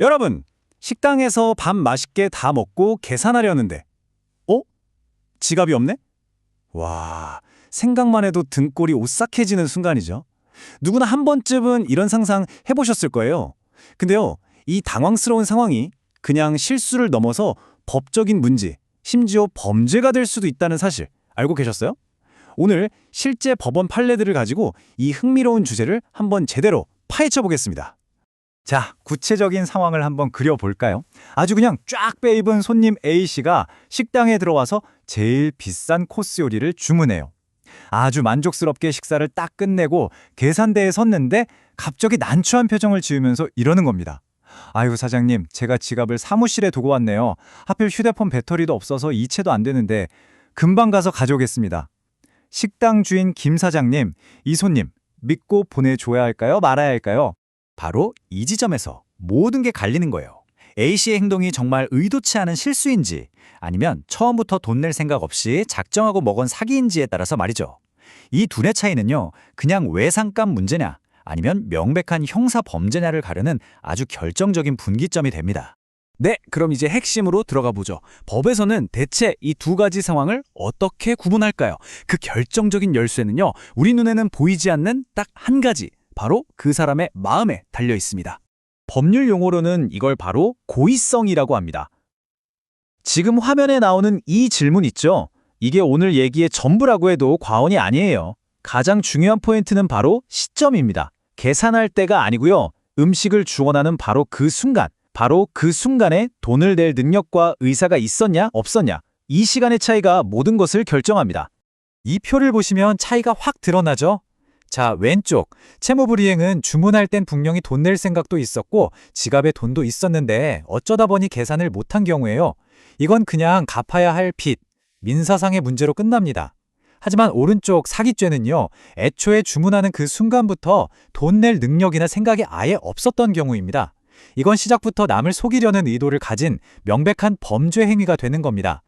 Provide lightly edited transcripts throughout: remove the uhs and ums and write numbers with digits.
여러분, 식당에서 밥 맛있게 다 먹고 계산하려는데, 어? 지갑이 없네? 와, 생각만 해도 등골이 오싹해지는 순간이죠. 누구나 한 번쯤은 이런 상상 해보셨을 거예요. 근데요, 이 당황스러운 상황이 그냥 실수를 넘어서 법적인 문제, 심지어 범죄가 될 수도 있다는 사실 알고 계셨어요? 오늘 실제 법원 판례들을 가지고 이 흥미로운 주제를 한번 제대로 파헤쳐 보겠습니다. 자, 구체적인 상황을 한번 그려볼까요? 아주 그냥 쫙 빼입은 손님 A씨가 식당에 들어와서 제일 비싼 코스 요리를 주문해요. 아주 만족스럽게 식사를 딱 끝내고 계산대에 섰는데 갑자기 난처한 표정을 지으면서 이러는 겁니다. 아유, 사장님, 제가 지갑을 사무실에 두고 왔네요. 하필 휴대폰 배터리도 없어서 이체도 안 되는데 금방 가서 가져오겠습니다. 식당 주인 김 사장님, 이 손님 믿고 보내줘야 할까요? 말아야 할까요? 바로 이 지점에서 모든 게 갈리는 거예요. A씨의 행동이 정말 의도치 않은 실수인지 아니면 처음부터 돈 낼 생각 없이 작정하고 먹은 사기인지에 따라서 말이죠. 이 둘의 차이는요, 그냥 외상값 문제냐 아니면 명백한 형사 범죄냐를 가르는 아주 결정적인 분기점이 됩니다. 네, 그럼 이제 핵심으로 들어가 보죠. 법에서는 대체 이 두 가지 상황을 어떻게 구분할까요? 그 결정적인 열쇠는요, 우리 눈에는 보이지 않는 딱 한 가지, 바로 그 사람의 마음에 달려 있습니다. 법률 용어로는 이걸 바로 고의성이라고 합니다. 지금 화면에 나오는 이 질문 있죠? 이게 오늘 얘기의 전부라고 해도 과언이 아니에요. 가장 중요한 포인트는 바로 시점입니다. 계산할 때가 아니고요. 음식을 주원하는 바로 그 순간에 돈을 낼 능력과 의사가 있었냐 없었냐, 이 시간의 차이가 모든 것을 결정합니다. 이 표를 보시면 차이가 확 드러나죠? 자, 왼쪽 채무불이행은 주문할 땐 분명히 돈 낼 생각도 있었고 지갑에 돈도 있었는데 어쩌다 보니 계산을 못한 경우에요. 이건 그냥 갚아야 할 빚, 민사상의 문제로 끝납니다. 하지만 오른쪽 사기죄는요, 애초에 주문하는 그 순간부터 돈 낼 능력이나 생각이 아예 없었던 경우입니다. 이건 시작부터 남을 속이려는 의도를 가진 명백한 범죄 행위가 되는 겁니다.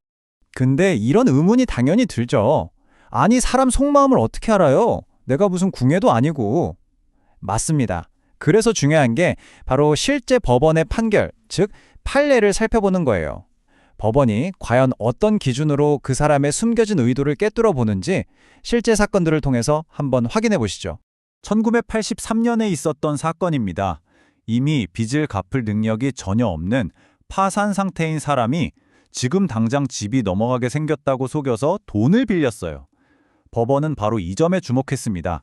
근데 이런 의문이 당연히 들죠. 아니, 사람 속마음을 어떻게 알아요? 내가 무슨 궁예도 아니고. 맞습니다. 그래서 중요한 게 바로 실제 법원의 판결, 즉 판례를 살펴보는 거예요. 법원이 과연 어떤 기준으로 그 사람의 숨겨진 의도를 꿰뚫어 보는지 실제 사건들을 통해서 한번 확인해 보시죠. 1983년에 있었던 사건입니다. 이미 빚을 갚을 능력이 전혀 없는 파산 상태인 사람이 지금 당장 집이 넘어가게 생겼다고 속여서 돈을 빌렸어요. 법원은 바로 이 점에 주목했습니다.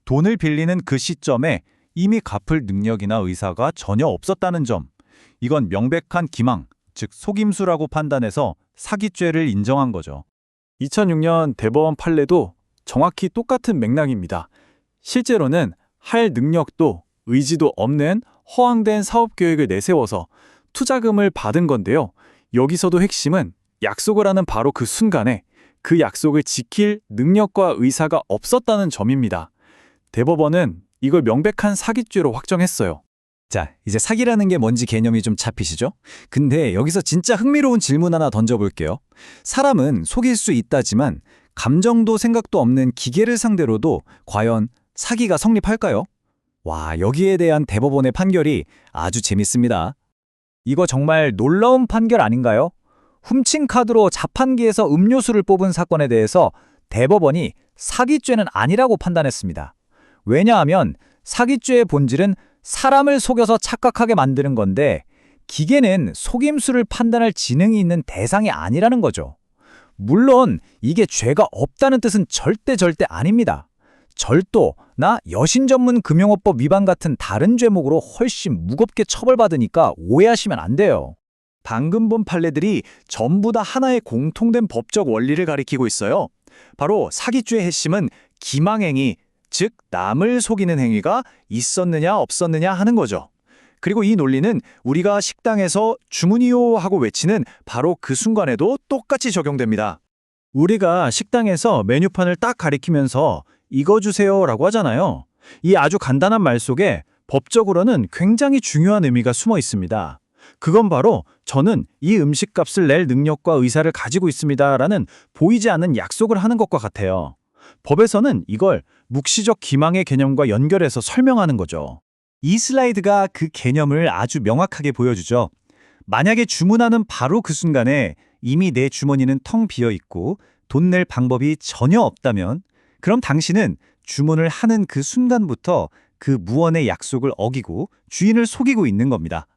돈을 빌리는 그 시점에 이미 갚을 능력이나 의사가 전혀 없었다는 점. 이건 명백한 기망, 즉 속임수라고 판단해서 사기죄를 인정한 거죠. 2006년 대법원 판례도 정확히 똑같은 맥락입니다. 실제로는 할 능력도 의지도 없는 허황된 사업 계획을 내세워서 투자금을 받은 건데요. 여기서도 핵심은 약속을 하는 바로 그 순간에 그 약속을 지킬 능력과 의사가 없었다는 점입니다. 대법원은 이걸 명백한 사기죄로 확정했어요. 자, 이제 사기라는 게 뭔지 개념이 좀 잡히시죠? 근데 여기서 진짜 흥미로운 질문 하나 던져볼게요. 사람은 속일 수 있다지만 감정도 생각도 없는 기계를 상대로도 과연 사기가 성립할까요? 와, 여기에 대한 대법원의 판결이 아주 재밌습니다. 이거 정말 놀라운 판결 아닌가요? 훔친 카드로 자판기에서 음료수를 뽑은 사건에 대해서 대법원이 사기죄는 아니라고 판단했습니다. 왜냐하면 사기죄의 본질은 사람을 속여서 착각하게 만드는 건데 기계는 속임수를 판단할 지능이 있는 대상이 아니라는 거죠. 물론 이게 죄가 없다는 뜻은 절대 아닙니다. 절도나 여신전문금융업법 위반 같은 다른 죄목으로 훨씬 무겁게 처벌받으니까 오해하시면 안 돼요. 방금 본 판례들이 전부 다 하나의 공통된 법적 원리를 가리키고 있어요. 바로 사기죄의 핵심은 기망행위, 즉 남을 속이는 행위가 있었느냐 없었느냐 하는 거죠. 그리고 이 논리는 우리가 식당에서 주문이요 하고 외치는 바로 그 순간에도 똑같이 적용됩니다. 우리가 식당에서 메뉴판을 딱 가리키면서 이거 주세요 라고 하잖아요. 이 아주 간단한 말 속에 법적으로는 굉장히 중요한 의미가 숨어 있습니다. 그건 바로 저는 이 음식값을 낼 능력과 의사를 가지고 있습니다 라는 보이지 않는 약속을 하는 것과 같아요. 법에서는 이걸 묵시적 기망의 개념과 연결해서 설명하는 거죠. 이 슬라이드가 그 개념을 아주 명확하게 보여주죠. 만약에 주문하는 바로 그 순간에 이미 내 주머니는 텅 비어 있고 돈 낼 방법이 전혀 없다면 그럼 당신은 주문을 하는 그 순간부터 그 무언의 약속을 어기고 주인을 속이고 있는 겁니다.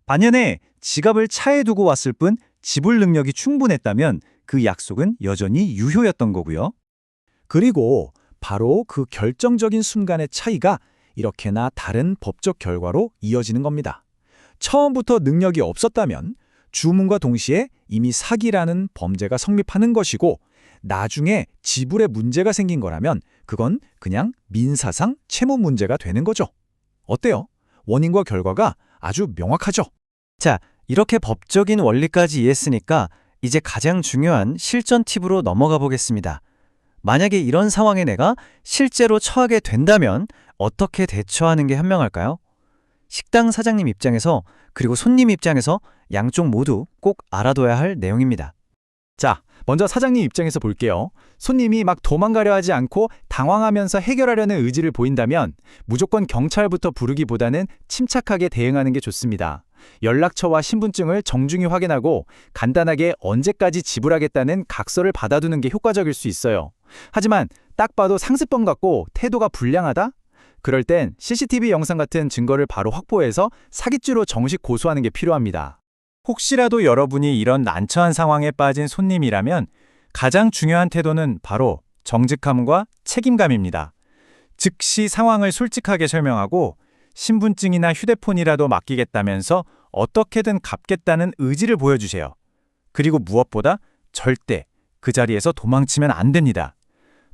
반면에 지갑을 차에 두고 왔을 뿐 지불 능력이 충분했다면 그 약속은 여전히 유효였던 거고요. 그리고 바로 그 결정적인 순간의 차이가 이렇게나 다른 법적 결과로 이어지는 겁니다. 처음부터 능력이 없었다면 주문과 동시에 이미 사기라는 범죄가 성립하는 것이고 나중에 지불에 문제가 생긴 거라면 그건 그냥 민사상 채무 문제가 되는 거죠. 어때요? 원인과 결과가 아주 명확하죠? 자, 이렇게 법적인 원리까지 이해했으니까 이제 가장 중요한 실전 팁으로 넘어가 보겠습니다. 만약에 이런 상황에 내가 실제로 처하게 된다면 어떻게 대처하는 게 현명할까요? 식당 사장님 입장에서 그리고 손님 입장에서 양쪽 모두 꼭 알아둬야 할 내용입니다. 자, 먼저 사장님 입장에서 볼게요. 손님이 막 도망가려 하지 않고 당황하면서 해결하려는 의지를 보인다면 무조건 경찰부터 부르기보다는 침착하게 대응하는 게 좋습니다. 연락처와 신분증을 정중히 확인하고 간단하게 언제까지 지불하겠다는 각서를 받아두는 게 효과적일 수 있어요. 하지만 딱 봐도 상습범 같고 태도가 불량하다? 그럴 땐 CCTV 영상 같은 증거를 바로 확보해서 사기죄로 정식 고소하는 게 필요합니다. 혹시라도 여러분이 이런 난처한 상황에 빠진 손님이라면 가장 중요한 태도는 바로 정직함과 책임감입니다. 즉시 상황을 솔직하게 설명하고 신분증이나 휴대폰이라도 맡기겠다면서 어떻게든 갚겠다는 의지를 보여주세요. 그리고 무엇보다 절대 그 자리에서 도망치면 안 됩니다.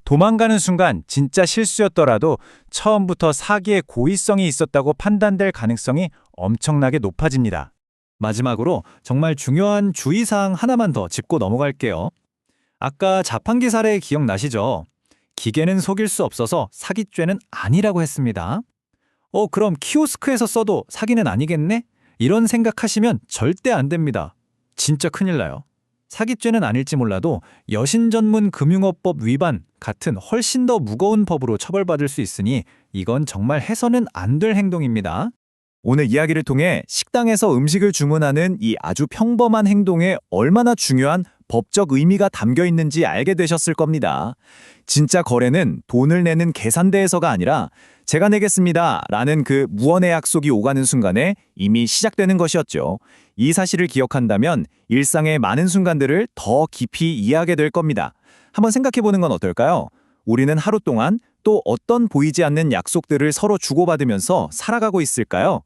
도망가는 순간 진짜 실수였더라도 처음부터 사기의 고의성이 있었다고 판단될 가능성이 엄청나게 높아집니다. 마지막으로 정말 중요한 주의사항 하나만 더 짚고 넘어갈게요. 아까 자판기 사례 기억나시죠? 기계는 속일 수 없어서 사기죄는 아니라고 했습니다. 그럼 키오스크에서 써도 사기는 아니겠네? 이런 생각하시면 절대 안 됩니다. 진짜 큰일 나요. 사기죄는 아닐지 몰라도 여신전문금융업법 위반 같은 훨씬 더 무거운 법으로 처벌받을 수 있으니 이건 정말 해서는 안 될 행동입니다. 오늘 이야기를 통해 식당에서 음식을 주문하는 이 아주 평범한 행동에 얼마나 중요한 법적 의미가 담겨 있는지 알게 되셨을 겁니다. 진짜 거래는 돈을 내는 계산대에서가 아니라 제가 내겠습니다 라는 그 무언의 약속이 오가는 순간에 이미 시작되는 것이었죠. 이 사실을 기억한다면 일상의 많은 순간들을 더 깊이 이해하게 될 겁니다. 한번 생각해보는 건 어떨까요? 우리는 하루 동안 또 어떤 보이지 않는 약속들을 서로 주고받으면서 살아가고 있을까요?